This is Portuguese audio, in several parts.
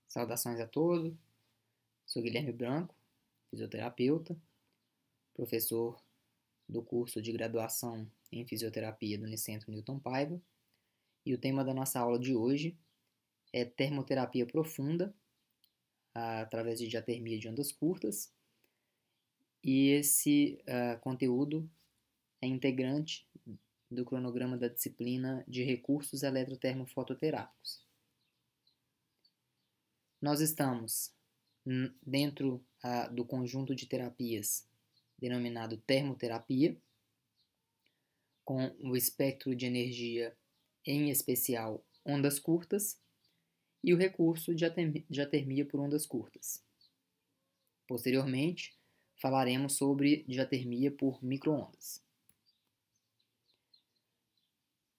Saudações a todos, sou Guilherme Branco, fisioterapeuta, professor do curso de graduação em fisioterapia do Unicentro Newton Paiva, e o tema da nossa aula de hoje é termoterapia profunda através de diatermia de ondas curtas, e esse conteúdo é integrante do cronograma da disciplina de recursos eletrotermofototerápicos. Nós estamos dentro do conjunto de terapias denominado termoterapia, com o espectro de energia, em especial ondas curtas, e o recurso de diatermia por ondas curtas. Posteriormente, falaremos sobre diatermia por microondas.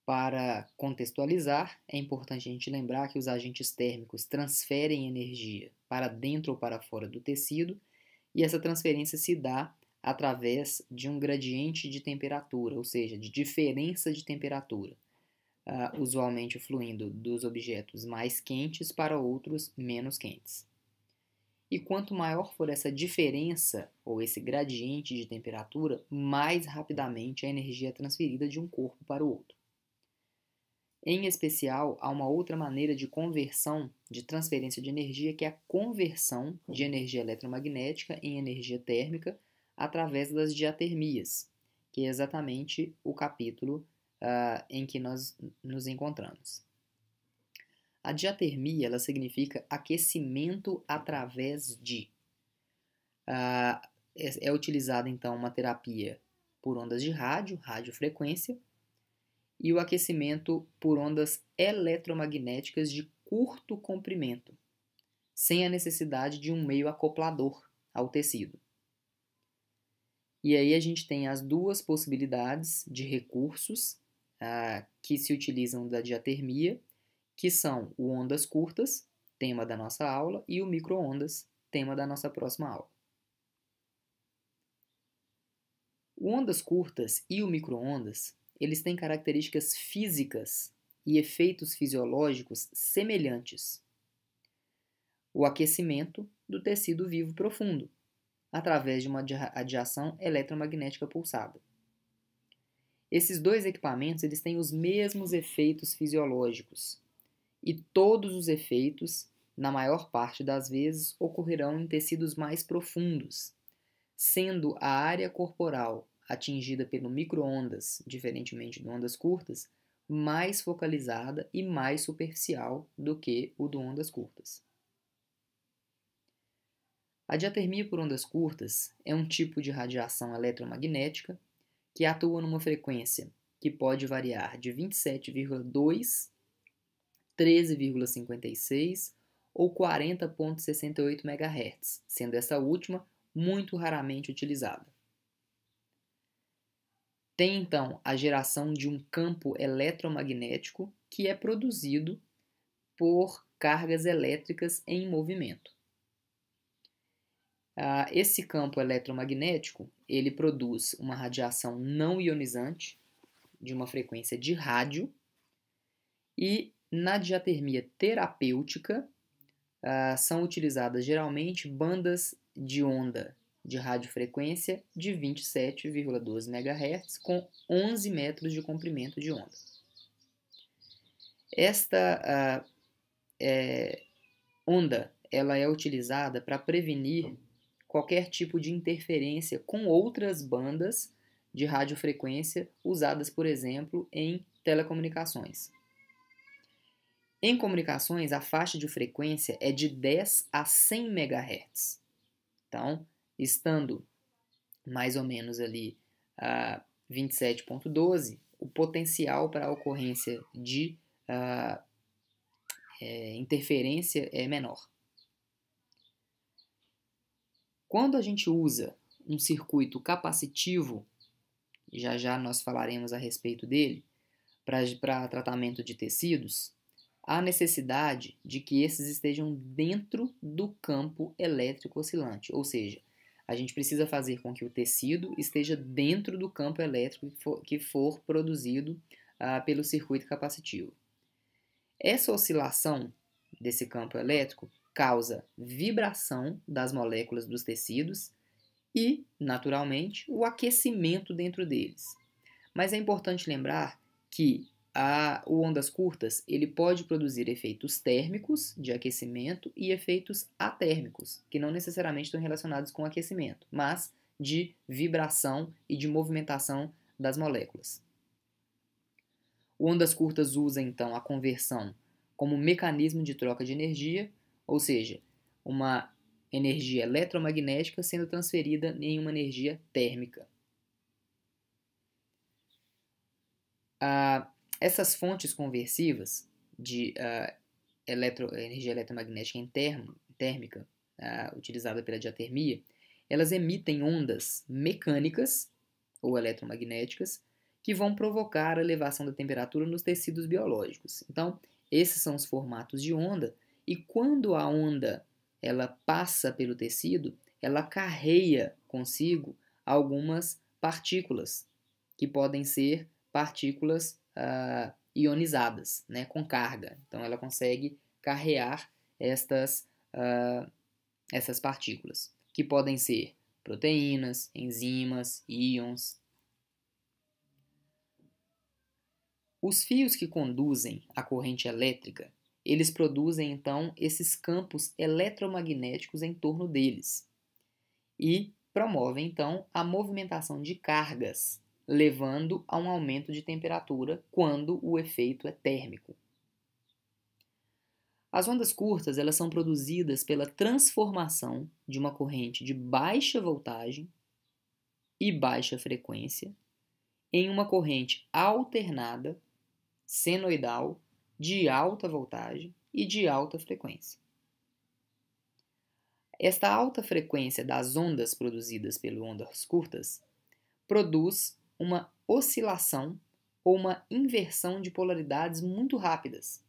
Para contextualizar, é importante a gente lembrar que os agentes térmicos transferem energia para dentro ou para fora do tecido, e essa transferência se dá através de um gradiente de temperatura, ou seja, de diferença de temperatura, usualmente fluindo dos objetos mais quentes para outros menos quentes. E quanto maior for essa diferença, ou esse gradiente de temperatura, mais rapidamente a energia é transferida de um corpo para o outro. Em especial, há uma outra maneira de conversão, de transferência de energia, que é a conversão de energia eletromagnética em energia térmica através das diatermias, que é exatamente o capítulo em que nós nos encontramos. A diatermia, ela significa aquecimento através de. É utilizada, então, uma terapia por ondas de radiofrequência, e o aquecimento por ondas eletromagnéticas de curto comprimento, sem a necessidade de um meio acoplador ao tecido. E aí a gente tem as duas possibilidades de recursos que se utilizam da diatermia, que são o ondas curtas, tema da nossa aula, e o micro-ondas, tema da nossa próxima aula. O ondas curtas e o micro-ondas, eles têm características físicas e efeitos fisiológicos semelhantes. O aquecimento do tecido vivo profundo, através de uma radiação eletromagnética pulsada. Esses dois equipamentos eles têm os mesmos efeitos fisiológicos, e todos os efeitos, na maior parte das vezes, ocorrerão em tecidos mais profundos, sendo a área corporal atingida pelo micro-ondas, diferentemente de ondas curtas, mais focalizada e mais superficial do que o do ondas curtas. A diatermia por ondas curtas é um tipo de radiação eletromagnética que atua numa frequência que pode variar de 27,2, 13,56 ou 40,68 MHz, sendo essa última muito raramente utilizada. Tem, então, a geração de um campo eletromagnético que é produzido por cargas elétricas em movimento. Esse campo eletromagnético, ele produz uma radiação não ionizante de uma frequência de rádio, e na diatermia terapêutica são utilizadas geralmente bandas de onda de radiofrequência de 27,12 MHz com 11 metros de comprimento de onda. Esta onda ela é utilizada para prevenir qualquer tipo de interferência com outras bandas de radiofrequência usadas, por exemplo, em telecomunicações. Em comunicações, a faixa de frequência é de 10 a 100 MHz. Então, estando mais ou menos ali a 27,12, o potencial para a ocorrência de interferência é menor. Quando a gente usa um circuito capacitivo, já já nós falaremos a respeito dele, para tratamento de tecidos, há necessidade de que esses estejam dentro do campo elétrico oscilante, ou seja, a gente precisa fazer com que o tecido esteja dentro do campo elétrico que for produzido pelo circuito capacitivo. Essa oscilação desse campo elétrico causa vibração das moléculas dos tecidos e, naturalmente, o aquecimento dentro deles. Mas é importante lembrar que o ondas curtas ele pode produzir efeitos térmicos de aquecimento e efeitos atérmicos, que não necessariamente estão relacionados com aquecimento, mas de vibração e de movimentação das moléculas. O ondas curtas usa então a conversão como mecanismo de troca de energia, ou seja, uma energia eletromagnética sendo transferida em uma energia térmica. Essas fontes conversivas de energia eletromagnética térmica, utilizada pela diatermia, elas emitem ondas mecânicas ou eletromagnéticas que vão provocar a elevação da temperatura nos tecidos biológicos. Então, esses são os formatos de onda, e quando a onda ela passa pelo tecido, ela carrega consigo algumas partículas, que podem ser partículas ionizadas, né, com carga. Então, ela consegue carrear essas partículas, que podem ser proteínas, enzimas, íons. Os fios que conduzem a corrente elétrica, eles produzem então esses campos eletromagnéticos em torno deles e promovem então a movimentação de cargas, levando a um aumento de temperatura quando o efeito é térmico. As ondas curtas elas são produzidas pela transformação de uma corrente de baixa voltagem e baixa frequência em uma corrente alternada, senoidal, de alta voltagem e de alta frequência. Esta alta frequência das ondas produzidas pelas ondas curtas produz uma oscilação ou uma inversão de polaridades muito rápidas.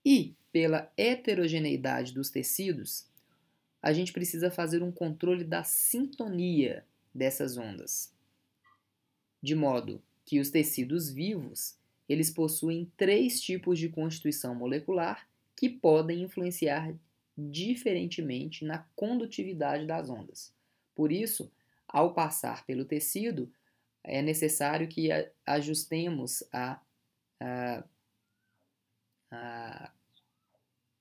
E, pela heterogeneidade dos tecidos, a gente precisa fazer um controle da sintonia dessas ondas, de modo que os tecidos vivos eles possuem 3 tipos de constituição molecular que podem influenciar diferentemente na condutividade das ondas. Por isso, ao passar pelo tecido, é necessário que ajustemos a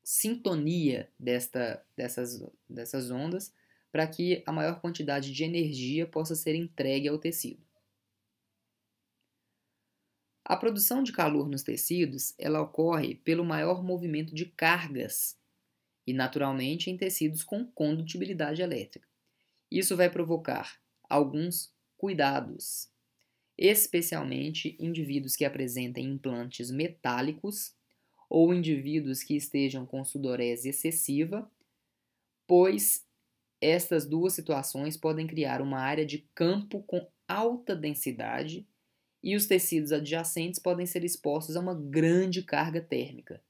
sintonia dessas ondas para que a maior quantidade de energia possa ser entregue ao tecido. A produção de calor nos tecidos ela ocorre pelo maior movimento de cargas e, naturalmente, em tecidos com condutibilidade elétrica. Isso vai provocar alguns cuidados, especialmente indivíduos que apresentem implantes metálicos ou indivíduos que estejam com sudorese excessiva, pois estas duas situações podem criar uma área de campo com alta densidade e os tecidos adjacentes podem ser expostos a uma grande carga térmica,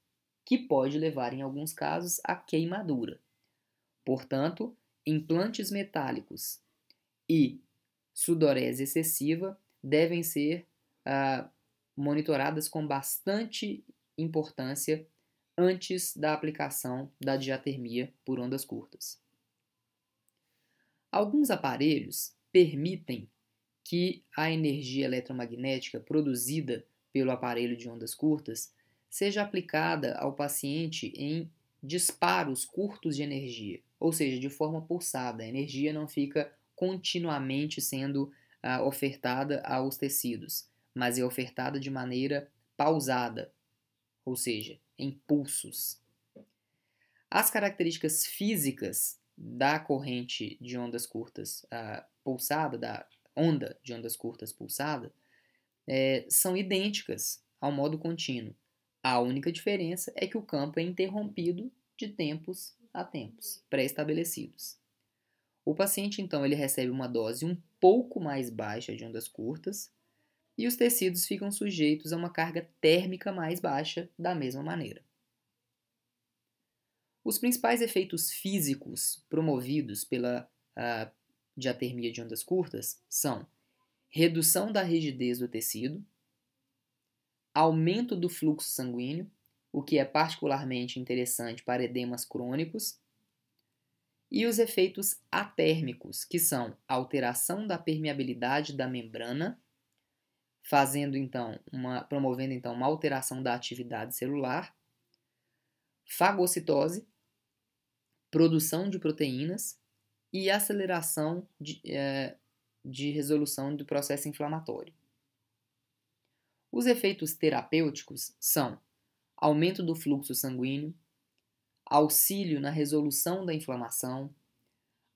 que pode levar, em alguns casos, à queimadura. Portanto, implantes metálicos e sudorese excessiva devem ser monitoradas com bastante importância antes da aplicação da diatermia por ondas curtas. Alguns aparelhos permitem que a energia eletromagnética produzida pelo aparelho de ondas curtas seja aplicada ao paciente em disparos curtos de energia, ou seja, de forma pulsada. A energia não fica continuamente sendo ofertada aos tecidos, mas é ofertada de maneira pausada, ou seja, em pulsos. As características físicas da corrente de ondas curtas pulsada, da onda de ondas curtas pulsada, são idênticas ao modo contínuo. A única diferença é que o campo é interrompido de tempos a tempos, pré-estabelecidos. O paciente, então, ele recebe uma dose um pouco mais baixa de ondas curtas e os tecidos ficam sujeitos a uma carga térmica mais baixa da mesma maneira. Os principais efeitos físicos promovidos pela diatermia de ondas curtas são redução da rigidez do tecido, aumento do fluxo sanguíneo o que é particularmente interessante para edemas crônicos, e os efeitos atérmicos, que são a alteração da permeabilidade da membrana, promovendo então uma alteração da atividade celular, fagocitose, produção de proteínas e aceleração de resolução do processo inflamatório. Os efeitos terapêuticos são aumento do fluxo sanguíneo, auxílio na resolução da inflamação,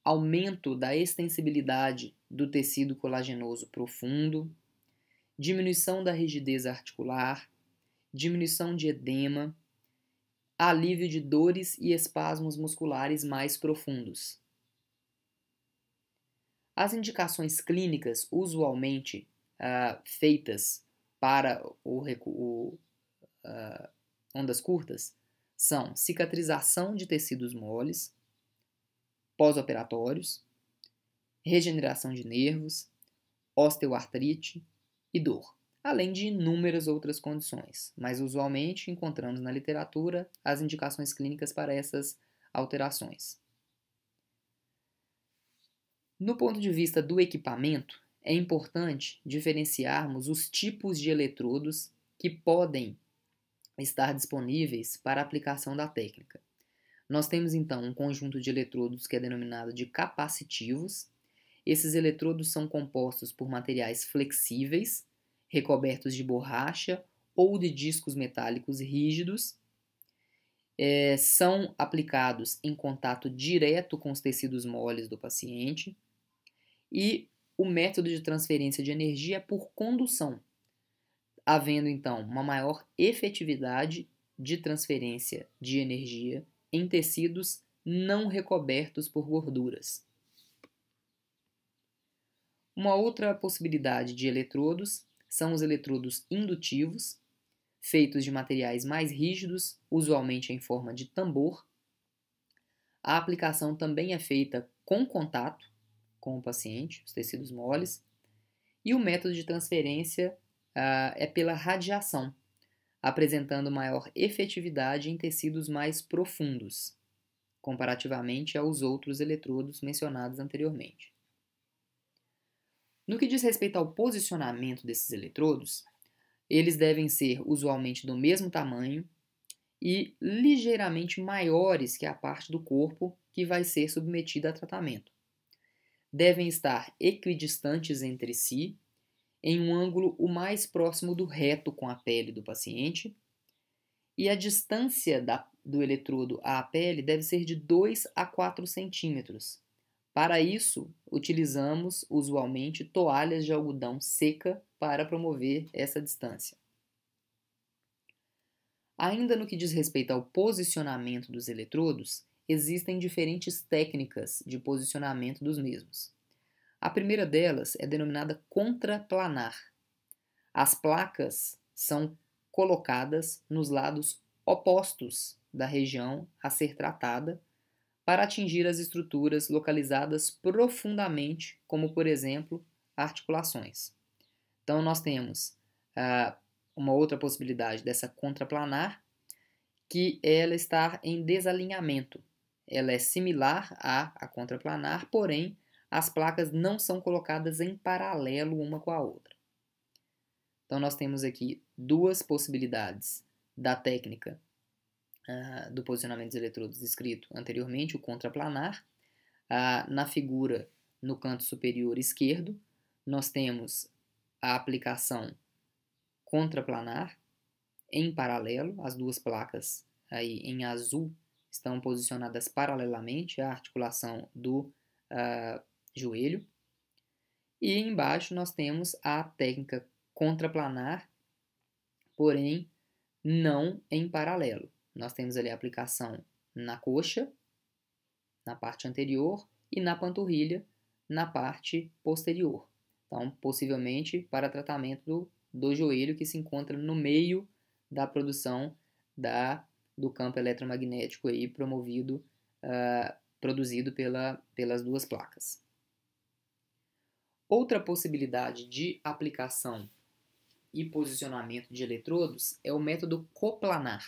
aumento da extensibilidade do tecido colagenoso profundo, diminuição da rigidez articular, diminuição de edema, alívio de dores e espasmos musculares mais profundos. As indicações clínicas usualmente feitas para ondas curtas são cicatrização de tecidos moles, pós-operatórios, regeneração de nervos, osteoartrite e dor, além de inúmeras outras condições, mas usualmente encontramos na literatura as indicações clínicas para essas alterações. No ponto de vista do equipamento, é importante diferenciarmos os tipos de eletrodos que podem estar disponíveis para a aplicação da técnica. Nós temos então um conjunto de eletrodos que é denominado de capacitivos. Esses eletrodos são compostos por materiais flexíveis, recobertos de borracha ou de discos metálicos rígidos. São aplicados em contato direto com os tecidos moles do paciente. E o método de transferência de energia é por condução, havendo então uma maior efetividade de transferência de energia em tecidos não recobertos por gorduras. Uma outra possibilidade de eletrodos são os eletrodos indutivos, feitos de materiais mais rígidos, usualmente em forma de tambor. A aplicação também é feita com contato com o paciente, os tecidos moles, e o método de transferência é pela radiação, apresentando maior efetividade em tecidos mais profundos, comparativamente aos outros eletrodos mencionados anteriormente. No que diz respeito ao posicionamento desses eletrodos, eles devem ser usualmente do mesmo tamanho e ligeiramente maiores que a parte do corpo que vai ser submetida a tratamento. Devem estar equidistantes entre si, em um ângulo o mais próximo do reto com a pele do paciente, e a distância do eletrodo à pele deve ser de 2 a 4 centímetros. Para isso, utilizamos usualmente toalhas de algodão seca para promover essa distância. Ainda no que diz respeito ao posicionamento dos eletrodos, existem diferentes técnicas de posicionamento dos mesmos. A primeira delas é denominada contraplanar. As placas são colocadas nos lados opostos da região a ser tratada para atingir as estruturas localizadas profundamente, como, por exemplo, articulações. Então, nós temos uma outra possibilidade dessa contraplanar, que ela está em desalinhamento. Ela é similar à contraplanar, porém, as placas não são colocadas em paralelo uma com a outra. Então, nós temos aqui duas possibilidades da técnica do posicionamento dos eletrodos descrito anteriormente, o contraplanar. Na figura, no canto superior esquerdo, nós temos a aplicação contraplanar em paralelo. As duas placas aí em azul estão posicionadas paralelamente à articulação do joelho. E embaixo nós temos a técnica contraplanar, porém não em paralelo. Nós temos ali a aplicação na coxa, na parte anterior, e na panturrilha, na parte posterior. Então, possivelmente para tratamento do joelho, que se encontra no meio da produção do campo eletromagnético aí produzido pelas duas placas. Outra possibilidade de aplicação e posicionamento de eletrodos é o método coplanar.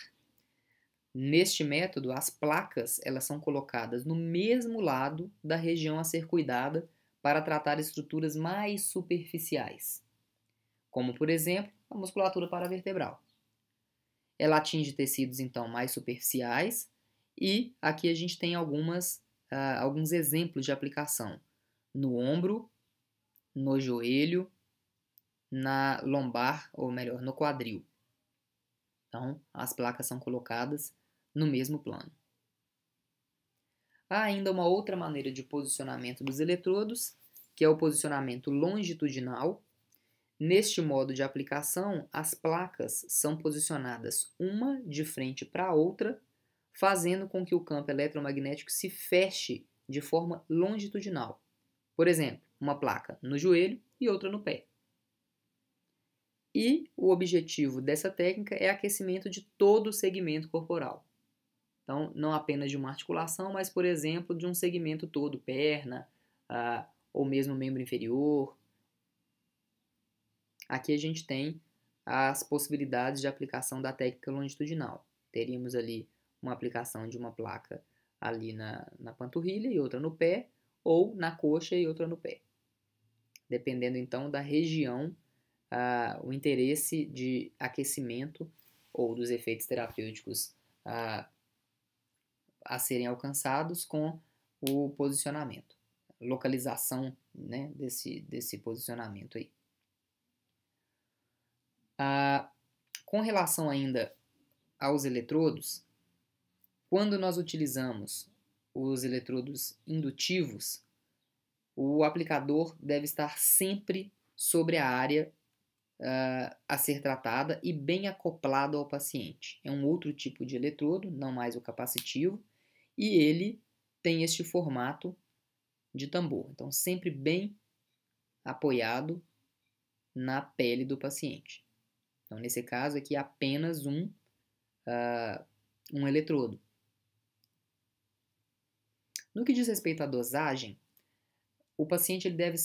Neste método, as placas elas são colocadas no mesmo lado da região a ser cuidada para tratar estruturas mais superficiais, como, por exemplo, a musculatura paravertebral. Ela atinge tecidos, então, mais superficiais e aqui a gente tem alguns exemplos de aplicação no ombro, no joelho, na lombar, ou melhor, no quadril. Então, as placas são colocadas no mesmo plano. Há ainda uma outra maneira de posicionamento dos eletrodos, que é o posicionamento longitudinal. Neste modo de aplicação, as placas são posicionadas uma de frente para a outra, fazendo com que o campo eletromagnético se feche de forma longitudinal. Por exemplo, uma placa no joelho e outra no pé. E o objetivo dessa técnica é aquecimento de todo o segmento corporal. Então, não apenas de uma articulação, mas, por exemplo, de um segmento todo, perna, ou mesmo membro inferior. Aqui a gente tem as possibilidades de aplicação da técnica longitudinal. Teríamos ali uma aplicação de uma placa ali na panturrilha e outra no pé, ou na coxa e outra no pé. Dependendo, então, da região, o interesse de aquecimento ou dos efeitos terapêuticos a serem alcançados com o posicionamento, localização, né, desse posicionamento aí. Com relação ainda aos eletrodos, quando nós utilizamos os eletrodos indutivos, o aplicador deve estar sempre sobre a área a ser tratada e bem acoplado ao paciente. É um outro tipo de eletrodo, não mais o capacitivo, e ele tem este formato de tambor. Então, sempre bem apoiado na pele do paciente. Então, nesse caso aqui, apenas um eletrodo. No que diz respeito à dosagem, o paciente ele deve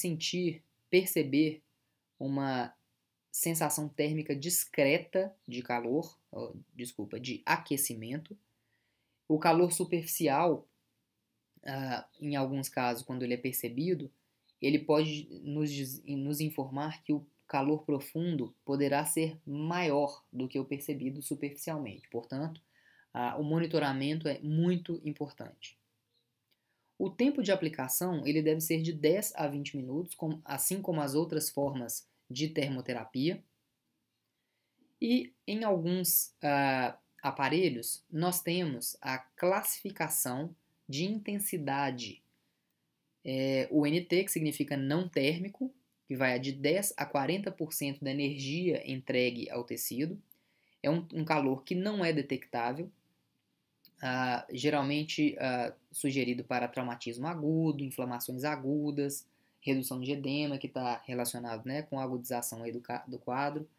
perceber uma sensação térmica discreta de calor, de aquecimento. O calor superficial, em alguns casos, quando ele é percebido, ele pode nos informar que o calor profundo poderá ser maior do que o percebido superficialmente. Portanto, o monitoramento é muito importante. O tempo de aplicação ele deve ser de 10 a 20 minutos, assim como as outras formas de termoterapia. E em alguns aparelhos, nós temos a classificação de intensidade. O NT, que significa não térmico, que vai de 10 a 40% da energia entregue ao tecido. É um calor que não é detectável, geralmente sugerido para traumatismo agudo, inflamações agudas, redução de edema, que está relacionado, né, com a agudização aí do quadro.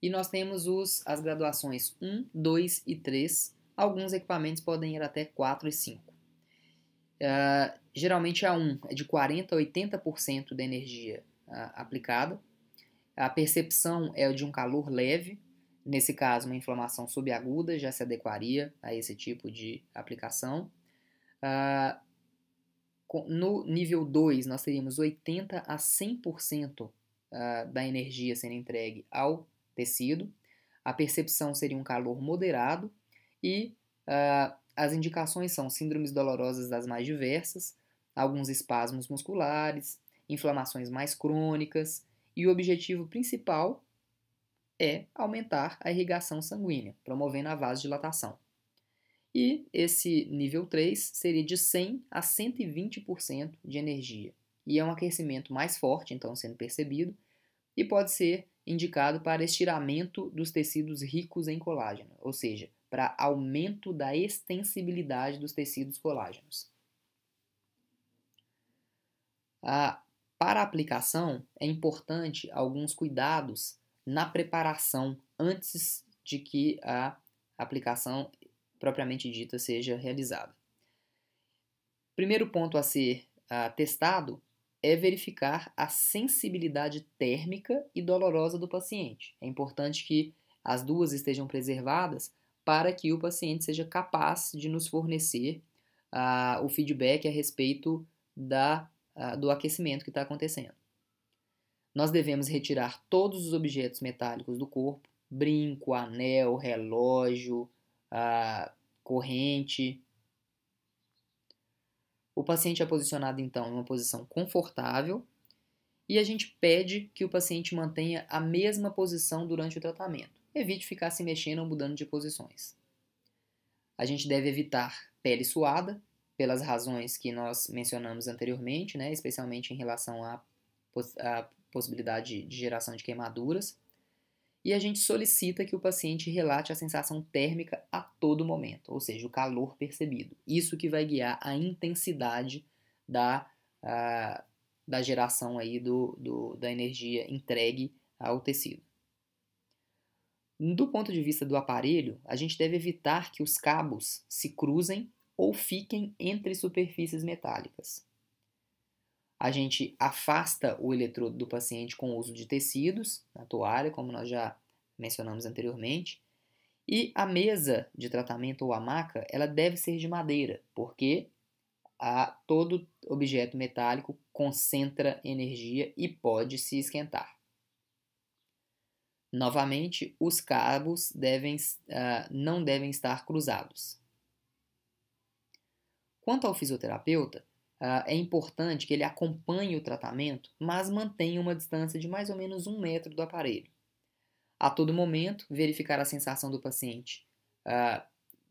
E nós temos as graduações 1, 2 e 3. Alguns equipamentos podem ir até 4 e 5. Geralmente a 1 é de 40% a 80% da energia aplicada. A percepção é de um calor leve. Nesse caso, uma inflamação subaguda já se adequaria a esse tipo de aplicação. No nível 2, nós teríamos 80% a 100% da energia sendo entregue ao tecido. A percepção seria um calor moderado e as indicações são síndromes dolorosas das mais diversas, alguns espasmos musculares, inflamações mais crônicas, e o objetivo principal é aumentar a irrigação sanguínea, promovendo a vasodilatação. E esse nível 3 seria de 100 a 120% de energia. E é um aquecimento mais forte, então, sendo percebido, e pode ser indicado para estiramento dos tecidos ricos em colágeno, ou seja, para aumento da extensibilidade dos tecidos colágenos. Para a aplicação, é importante alguns cuidados na preparação antes de que a aplicação propriamente dita seja realizada. Primeiro ponto a ser testado é verificar a sensibilidade térmica e dolorosa do paciente. É importante que as duas estejam preservadas para que o paciente seja capaz de nos fornecer o feedback a respeito do aquecimento que está acontecendo. Nós devemos retirar todos os objetos metálicos do corpo, brinco, anel, relógio, corrente. O paciente é posicionado então em uma posição confortável e a gente pede que o paciente mantenha a mesma posição durante o tratamento. Evite ficar se mexendo ou mudando de posições. A gente deve evitar pele suada, pelas razões que nós mencionamos anteriormente, né, especialmente em relação à possibilidade de geração de queimaduras. E a gente solicita que o paciente relate a sensação térmica a todo momento, ou seja, o calor percebido. Isso que vai guiar a intensidade da geração aí da energia entregue ao tecido. Do ponto de vista do aparelho, a gente deve evitar que os cabos se cruzem ou fiquem entre superfícies metálicas. A gente afasta o eletrodo do paciente com o uso de tecidos, na toalha, como nós já mencionamos anteriormente. E a mesa de tratamento ou a maca, ela deve ser de madeira, porque todo objeto metálico concentra energia e pode se esquentar. Novamente, os cabos não devem estar cruzados. Quanto ao fisioterapeuta, é importante que ele acompanhe o tratamento, mas mantenha uma distância de mais ou menos 1 metro do aparelho. A todo momento, verificar a sensação do paciente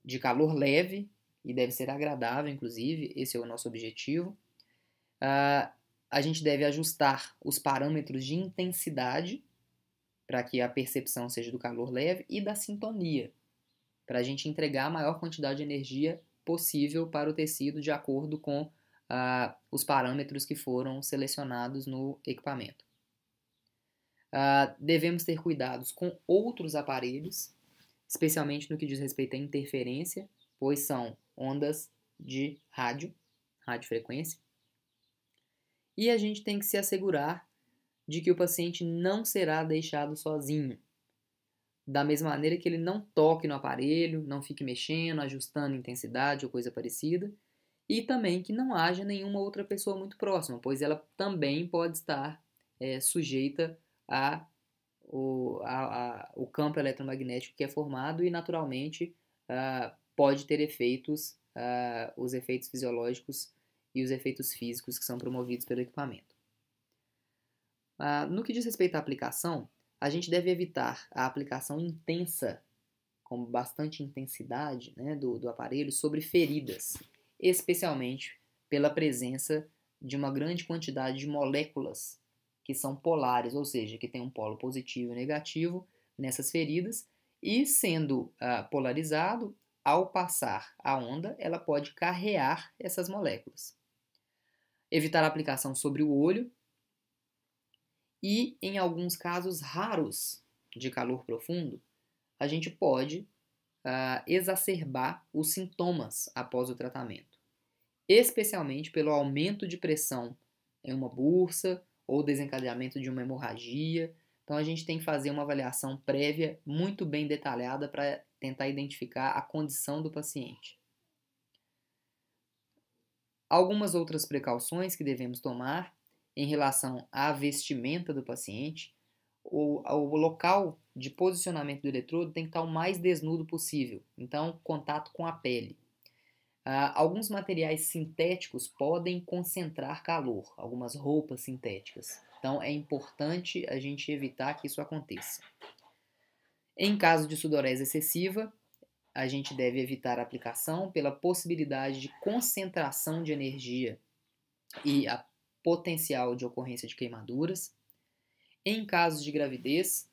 de calor leve, e deve ser agradável, inclusive, esse é o nosso objetivo. A gente deve ajustar os parâmetros de intensidade, para que a percepção seja do calor leve, e da sintonia, para a gente entregar a maior quantidade de energia possível para o tecido de acordo com os parâmetros que foram selecionados no equipamento. Devemos ter cuidados com outros aparelhos, especialmente no que diz respeito à interferência, pois são ondas de radiofrequência. E a gente tem que se assegurar de que o paciente não será deixado sozinho. Da mesma maneira que ele não toque no aparelho, não fique mexendo, ajustando intensidade ou coisa parecida. E também que não haja nenhuma outra pessoa muito próxima, pois ela também pode estar sujeita ao campo eletromagnético que é formado e, naturalmente, pode ter efeitos, os efeitos fisiológicos e os efeitos físicos que são promovidos pelo equipamento. No que diz respeito à aplicação, a gente deve evitar a aplicação intensa, com bastante intensidade, né, do aparelho sobre feridas, especialmente pela presença de uma grande quantidade de moléculas que são polares, ou seja, que tem um polo positivo e negativo nessas feridas, e sendo polarizado, ao passar a onda, ela pode carrear essas moléculas. Evitar a aplicação sobre o olho e, em alguns casos raros de calor profundo, a gente pode exacerbar os sintomas após o tratamento, especialmente pelo aumento de pressão em uma bursa ou desencadeamento de uma hemorragia. Então a gente tem que fazer uma avaliação prévia muito bem detalhada para tentar identificar a condição do paciente. Algumas outras precauções que devemos tomar em relação à vestimenta do paciente. O local de posicionamento do eletrodo tem que estar o mais desnudo possível, então contato com a pele. Alguns materiais sintéticos podem concentrar calor, algumas roupas sintéticas, então é importante a gente evitar que isso aconteça. Em caso de sudorese excessiva, a gente deve evitar a aplicação pela possibilidade de concentração de energia e a potencial de ocorrência de queimaduras. Em casos de gravidez,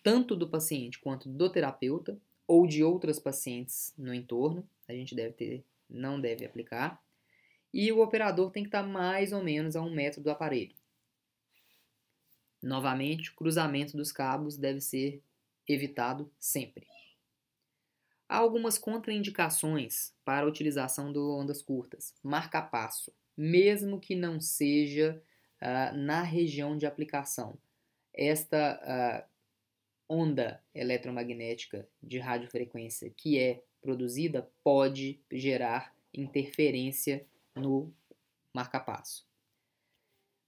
tanto do paciente quanto do terapeuta ou de outras pacientes no entorno, a gente não deve aplicar. E o operador tem que estar mais ou menos a 1 metro do aparelho. Novamente, o cruzamento dos cabos deve ser evitado sempre. Há algumas contraindicações para a utilização de ondas curtas. Marca-passo, mesmo que não seja na região de aplicação. onda eletromagnética de radiofrequência que é produzida pode gerar interferência no marcapasso.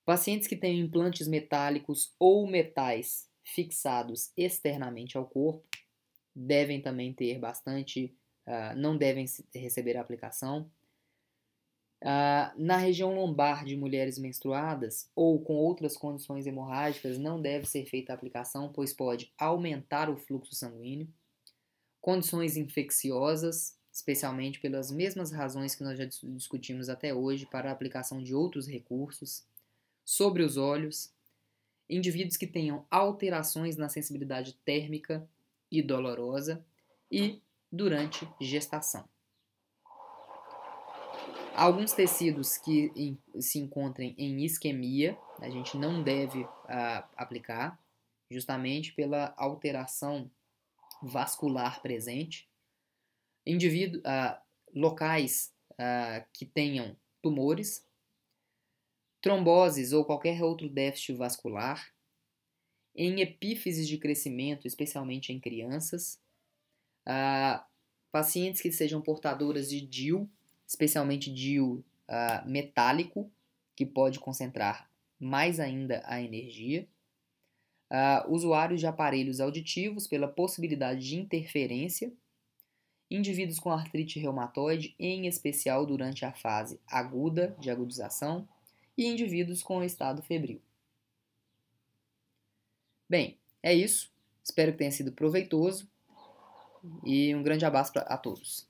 Pacientes que têm implantes metálicos ou metais fixados externamente ao corpo devem também ter não devem receber a aplicação. Na região lombar de mulheres menstruadas ou com outras condições hemorrágicas não deve ser feita a aplicação, pois pode aumentar o fluxo sanguíneo. Condições infecciosas, especialmente pelas mesmas razões que nós já discutimos até hoje para a aplicação de outros recursos. Sobre os olhos, indivíduos que tenham alterações na sensibilidade térmica e dolorosa e durante gestação. Alguns tecidos que se encontrem em isquemia, a gente não deve aplicar, justamente pela alteração vascular presente. Locais que tenham tumores, tromboses ou qualquer outro déficit vascular, em epífises de crescimento, especialmente em crianças, pacientes que sejam portadoras de DIU, especialmente DIU metálico, que pode concentrar mais ainda a energia, usuários de aparelhos auditivos pela possibilidade de interferência, indivíduos com artrite reumatoide, em especial durante a fase aguda de agudização, e indivíduos com estado febril. Bem, é isso. Espero que tenha sido proveitoso e um grande abraço a todos.